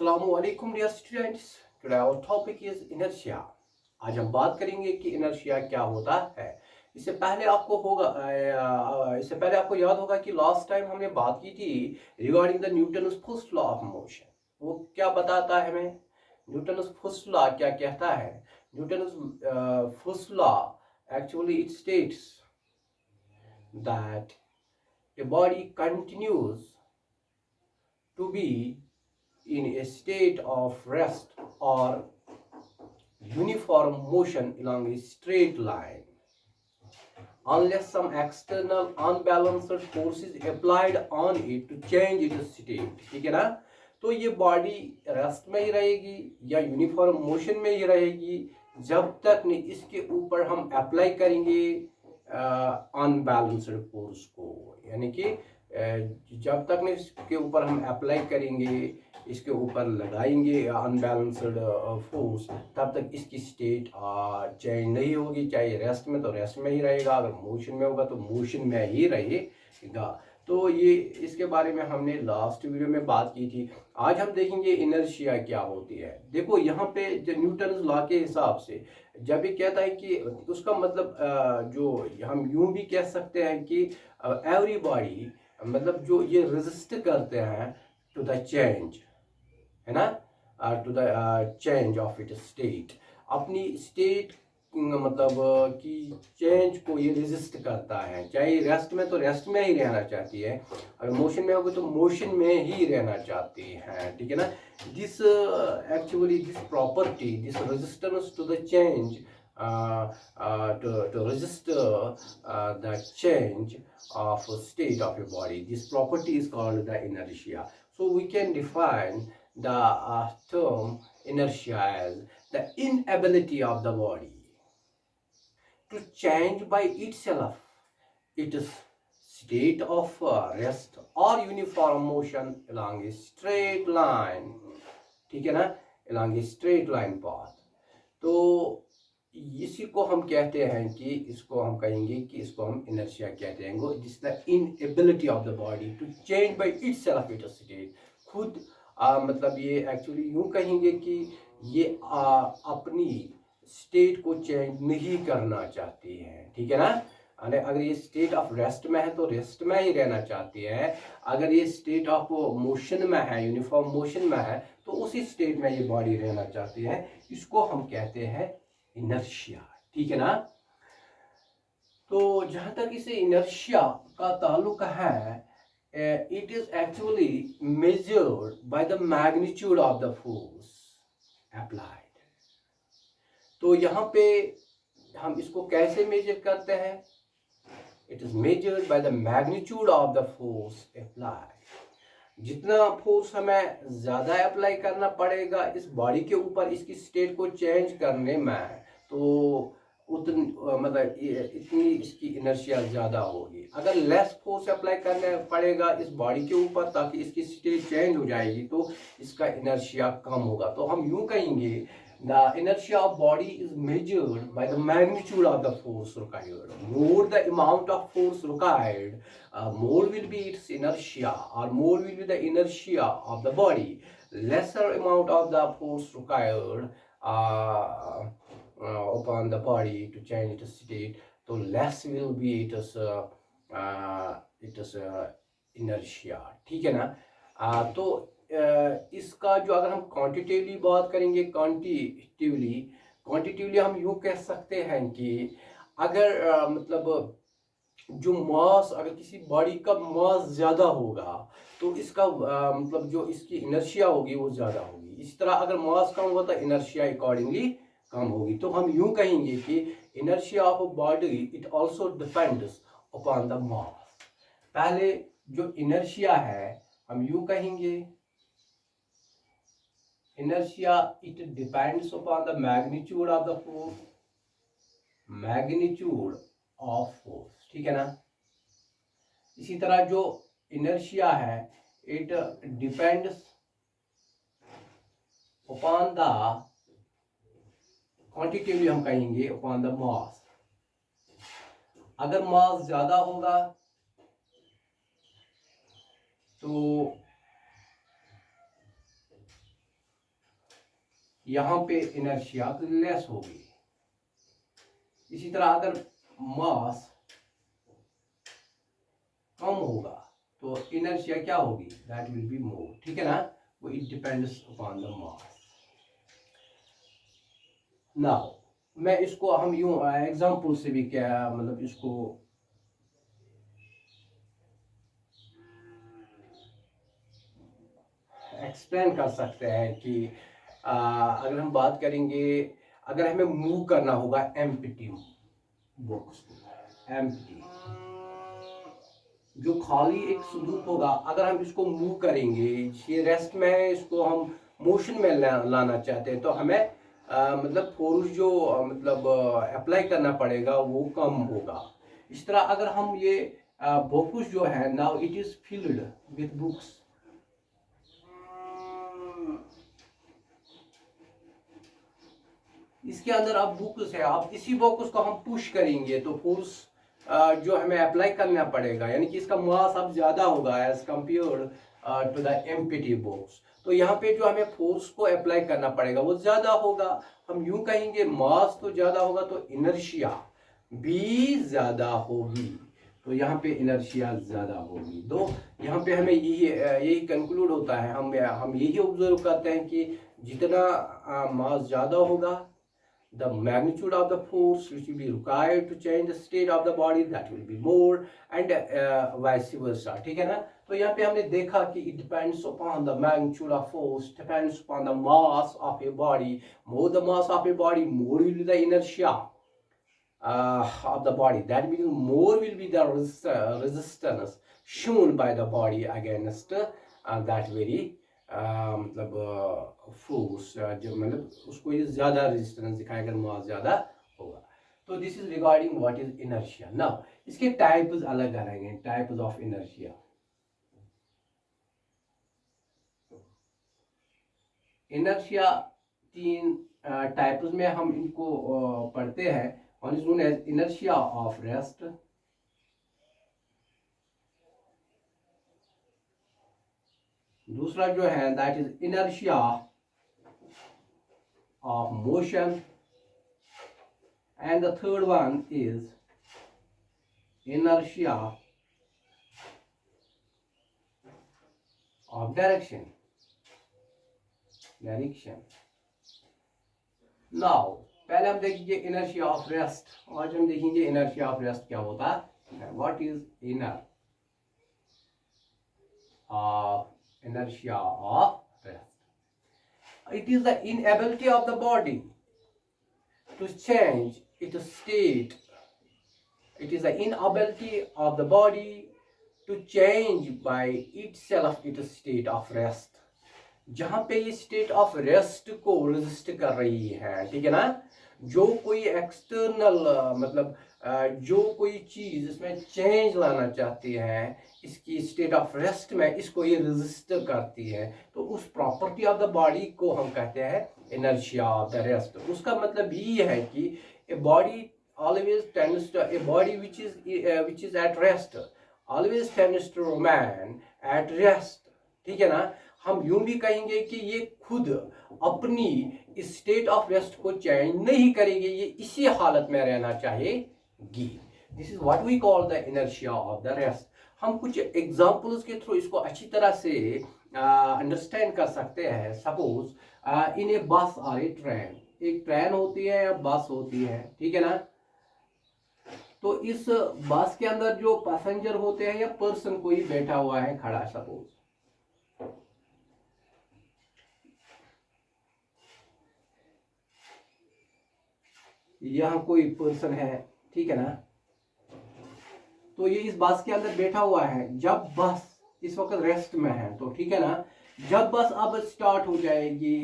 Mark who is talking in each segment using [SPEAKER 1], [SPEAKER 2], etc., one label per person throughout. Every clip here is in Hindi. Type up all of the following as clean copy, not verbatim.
[SPEAKER 1] Assalamualaikum dear students. Today our topic is inertia. आज हम बात करेंगे कि inertia क्या होता है। इससे पहले आपको याद होगा कि लास्ट टाइम हमने बात की थी regarding the Newton's first law of motion. वो क्या बताता है हमें? न्यूटन्स फर्स्ट लॉ क्या कहता है? Newton's first law actually it states that a body continues to be in a state of rest or uniform motion along a straight line unless some external unbalanced force is applied on it to change its state। ठीक है ना? तो ये बॉडी रेस्ट में ही रहेगी या यूनिफॉर्म मोशन में ही रहेगी जब तक नहीं इसके ऊपर हम अप्लाई करेंगे अनबैलेंस्ड फोर्स को, यानी कि जब तक नहीं इसके ऊपर हम अप्लाई करेंगे, इसके ऊपर लगाएंगे अनबैलेंस्ड फोर्स, तब तक इसकी स्टेट चेंज नहीं होगी। चाहे रेस्ट में तो रेस्ट में ही रहेगा, अगर मोशन में होगा तो मोशन में ही रहेगा। तो ये इसके बारे में हमने लास्ट वीडियो में बात की थी। आज हम देखेंगे इनर्शिया क्या होती है। देखो यहाँ पे जो न्यूटन्स लॉ के हिसाब से जब ये कहता है कि उसका मतलब जो हम यूं भी कह सकते हैं कि एवरी बॉडी, मतलब जो ये रेजिस्ट करते हैं टू द चेंज, है ना, to the change of it state, अपनी स्टेट मतलब कि चेंज को ये रेजिस्ट करता है। चाहे रेस्ट में तो रेस्ट में ही रहना चाहती है, अगर मोशन में होगी तो मोशन में ही रहना चाहती है। ठीक है ना? This actually this property, this resistance to the change, to resist the change of state of a body, this property is called the inertia. So we can define the term inertia as the inability of the body to change by itself its state of rest or uniform motion along a straight line। ठीक है ना? along a straight line path। तो इसी को हम कहते हैं कि इसको हम कहेंगे कि इसको हम इनर्शिया कहते हैं। जिस the inability of the body to change by itself its state, खुद मतलब ये एक्चुअली यूं कहेंगे कि ये अपनी स्टेट को चेंज नहीं करना चाहती है। ठीक है ना? अगर ये स्टेट ऑफ रेस्ट में है तो रेस्ट में ही रहना चाहती है, अगर ये स्टेट ऑफ मोशन में है, यूनिफॉर्म मोशन में है, तो उसी स्टेट में ये बॉडी रहना चाहती है। इसको हम कहते हैं इनर्शिया। ठीक है ना? तो जहां तक इसे इनर्शिया का ताल्लुक है, it is actually measured by the magnitude of the force applied. तो यहाँ पे हम इसको कैसे मेजर करते हैं? It is measured by the magnitude of the force applied. जितना फोर्स हमें ज्यादा अप्लाई करना पड़ेगा इस बॉडी के ऊपर इसकी स्टेट को चेंज करने में, तो उतनी मतलब इतनी इसकी इनर्शिया ज्यादा होगी। अगर लेस फोर्स अप्लाई करना पड़ेगा इस बॉडी के ऊपर ताकि इसकी स्टेट चेंज हो जाएगी, तो इसका इनर्शिया कम होगा। तो हम यूं कहेंगे the inertia of body is measured by the magnitude of the force required. More the amount of force required, more will be its inertia, or more will be the inertia of the body. Lesser amount of the force required upon the body to change its state, so less will be its inertia। ठीक है ना? तो इसका जो अगर हम क्वांटिटेटिवली बात करेंगे, क्वांटिटेटिवली हम यूं कह सकते हैं कि अगर मतलब जो मास, अगर किसी बॉडी का मास ज्यादा होगा तो इसका मतलब जो इसकी इनर्शिया होगी वो ज्यादा होगी। इस तरह अगर मास कम होगा तो इनर्शिया अकॉर्डिंगली कम होगी। तो हम यूं कहेंगे कि inertia of a body it also depends upon the mass. पहले जो इनर्शिया है हम यूं कहेंगे, inertia it depends upon the magnitude of the force, magnitude of force। ठीक है ना? इसी तरह जो inertia है it depends upon the quantitatively हम कहेंगे upon the mass। अगर मास ज्यादा होगा तो यहाँ पे इनर्शिया लेस होगी। इसी तरह अगर मास कम होगा तो इनर्शिया क्या होगी, दैट विल बी मोर, ठीक है ना। वो it depends upon the mass. Now मैं इसको हम यूं एग्जांपल से भी क्या मतलब इसको एक्सप्लेन कर सकते हैं कि अगर हम बात करेंगे, अगर हमें मूव करना होगा एम्प्टी बॉक्स को, एम्प्टी जो खाली एक संदूक होगा, अगर हम इसको मूव करेंगे, ये रेस्ट में है, इसको हम मोशन में लाना चाहते हैं तो हमें मतलब फोर्स जो मतलब अप्लाई करना पड़ेगा वो कम होगा। इस तरह अगर हम ये बॉक्स जो है, now it is filled with books, इसके अंदर अब बुक्स है, अब इसी बॉक्स को हम पुश करेंगे तो फोर्स जो हमें अप्लाई करना पड़ेगा, यानी कि इसका मास अब ज्यादा होगा as compared to the empty box. तो यहाँ पे जो हमें फोर्स को अप्लाई करना पड़ेगा वो ज्यादा होगा। हम यूं कहेंगे मास तो ज्यादा होगा तो इनर्शिया भी ज्यादा होगी, तो यहाँ पे इनर्शिया ज्यादा होगी। तो यहाँ पे हमें यही कंक्लूड होता है, हम यही ऑब्जर्व करते हैं कि जितना मास ज्यादा होगा, the magnitude of the force which will be required to change the state of the body that will be more, and vice versa, ठीक है ना। तो यहाँ पे हमने देखा कि it depends upon the magnitude of force, depends upon the mass of a body. More the mass of a body, more will be the inertia of the body. That means more will be the resistance shown by the body against that very मतलब फोर्स, जो मतलब उसको ये ज्यादा रेजिस्टेंस दिखाएगा, मास ज्यादा होगा। तो this is regarding what is inertia. Now इसके टाइप्स अलग अलग हैं, टाइप्स ऑफ इनर्शिया। इनर्शिया तीन टाइप्स में हम इनको पढ़ते हैं। One is known as inertia of rest, दूसरा जो है that is inertia of motion, and the third one is inertia of direction. Now पहले हम देखेंगे inertia of rest, आज हम देखेंगे inertia of rest क्या होता है। What is inertia of rest? It is the inability of the body to change its state. It is the inability of the body to change by itself its state of rest. जहां पे ये स्टेट ऑफ रेस्ट को रेजिस्ट कर रही है, ठीक है ना। जो कोई एक्सटर्नल मतलब जो कोई चीज इसमें चेंज लाना चाहती है इसकी स्टेट ऑफ रेस्ट में, इसको ये रेजिस्ट करती है, तो उस प्रॉपर्टी ऑफ द बॉडी को हम कहते हैं इनर्शिया ऑफ द रेस्ट। उसका मतलब ये है कि a body always tends to, a body which is at rest always tends to remain at rest, ठीक है ना। हम यूं भी कहेंगे कि ये खुद अपनी इस स्टेट ऑफ रेस्ट को चेंज नहीं करेगी, ये इसी हालत में रहना चाहेगी। This is what we call the inertia of the rest. हम कुछ एग्जांपल्स के थ्रू इसको अच्छी तरह से अंडरस्टैंड कर सकते हैं। सपोज इन ए बस और ए ट्रेन, एक ट्रेन होती है या बस होती है, ठीक है ना। तो इस बस के अंदर जो पैसेंजर होते हैं या पर्सन कोई बैठा हुआ है खड़ा, सपोज यहाँ कोई पर्सन है, ठीक है ना। तो ये इस बस के अंदर बैठा हुआ है। जब बस इस वक्त रेस्ट में है तो ठीक है ना, जब बस अब स्टार्ट हो जाएगी,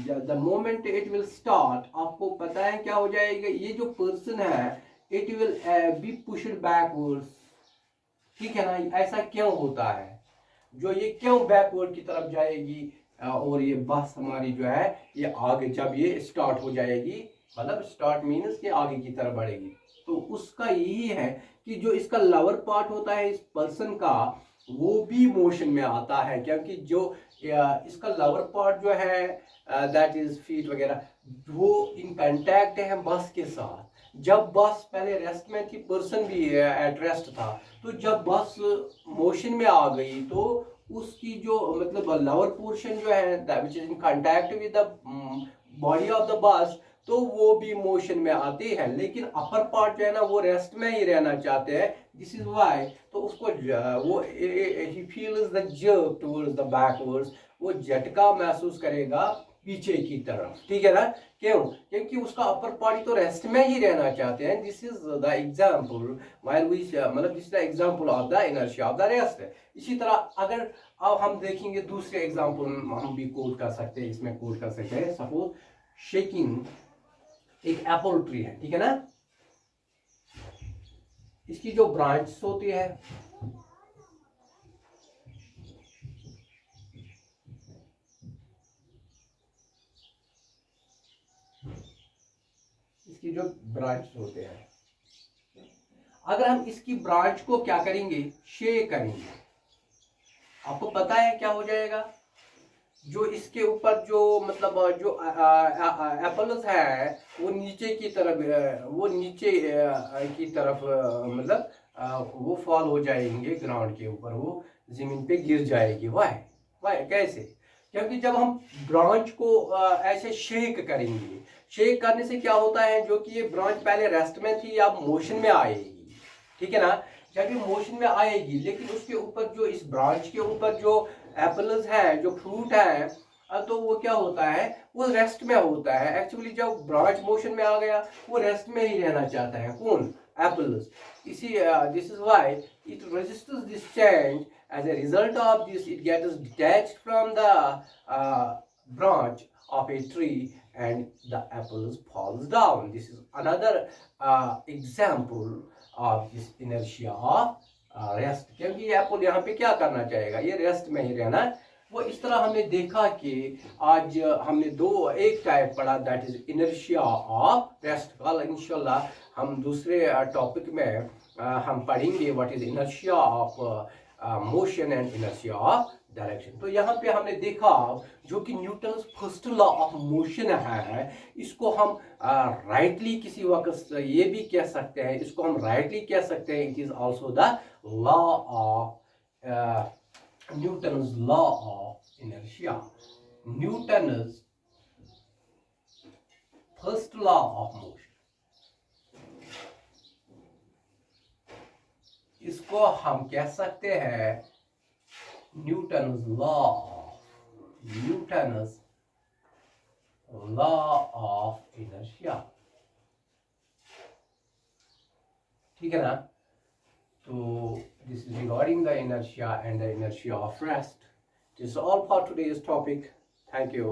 [SPEAKER 1] the moment it will start, आपको पता है क्या हो जाएगा, ये जो पर्सन है it will be pushed backwards, ठीक है ना। ऐसा क्यों होता है, जो ये क्यों बैकवर्ड की तरफ जाएगी और ये बस हमारी जो है ये आगे जब ये स्टार्ट हो जाएगी, मतलब स्टार्ट मीन्स कि आगे की तरफ बढ़ेगी, तो उसका यही है कि जो इसका लोअर पार्ट होता है इस पर्सन का वो भी मोशन में आता है, क्योंकि जो इसका लोअर पार्ट जो है दैट इज फीट वगैरह, वो इन कांटेक्ट है बस के साथ। जब बस पहले रेस्ट में थी, पर्सन भी एट रेस्ट था, तो जब बस मोशन में आ गई तो उसकी जो मतलब लोअर पोर्शन जो है which is in contact with the body of the bus, तो वो भी मोशन में आते हैं, लेकिन अपर पार्ट जो है ना वो रेस्ट में ही रहना चाहते हैं। दिस इज वाई तो उसको वो he feels the jerk towards the backwards, वो झटका महसूस करेगा पीछे की तरफ, ठीक है ना। क्यों? क्योंकि उसका अपर बॉडी तो रेस्ट में ही रहना चाहते हैं। This is the example while we मतलब this is the example of the inertia of the rest. इसी तरह अगर अब हम देखेंगे दूसरे एग्जांपल हम भी कोट कर सकते हैं, इसमें कोट कर सकते हैं। सपोज शेकिंग एक एप्पल ट्री है, ठीक है ना। इसकी जो ब्रांच होती है, इसकी जो ब्रांच होते हैं, अगर हम इसकी ब्रांच को क्या करेंगे, शेक करेंगे, आपको पता है क्या हो जाएगा। जो इसके ऊपर जो मतलब जो एप्पल्स है वो नीचे की तरफ वो नीचे की तरफ मतलब वो फॉल हो जाएंगे ग्राउंड के ऊपर, वो जमीन पे गिर जाएगी। वाई वाई कैसे? क्योंकि जब हम ब्रांच को ऐसे शेक करेंगे, शेक करने से क्या होता है, जो कि ये ब्रांच पहले रेस्ट में थी अब मोशन में आएगी, ठीक है ना। जब ये मोशन में आएगी, लेकिन उसके ऊपर जो इस ब्रांच के ऊपर जो एप्पल्स है, जो फ्रूट है, तो वो क्या होता है, वो रेस्ट में होता है। एक्चुअली जब ब्रांच मोशन में आ गया, वो रेस्ट में ही रहना चाहता है, कौन, एप्पल्स। इसी this is why it resists this change. as a result of this, it gets detached from the branch of a tree and the apples falls down. This is another example of this inertia of rest. क्योंकि ये एप्पल यहाँ पे क्या करना चाहेगा, ये रेस्ट में ही रहना। वो इस तरह हमने देखा कि आज हमने एक टाइप पढ़ा, that is inertia of rest. कल इंशाल्लाह हम दूसरे टॉपिक में हम पढ़ेंगे what is inertia of motion and inertia of direction. तो यहाँ पे हमने देखा जो कि Newton first law of motion है, इसको हम राइटली किसी वक्त ये भी कह सकते हैं, इसको हम राइटली कह सकते हैं, it is also the law of Newton's law of inertia. Newton's first law of motion. इसको हम कह सकते हैं Newton's law of inertia, ठीक है ना। तो this is regarding the inertia and the inertia of rest. This is all for today's topic. Thank you.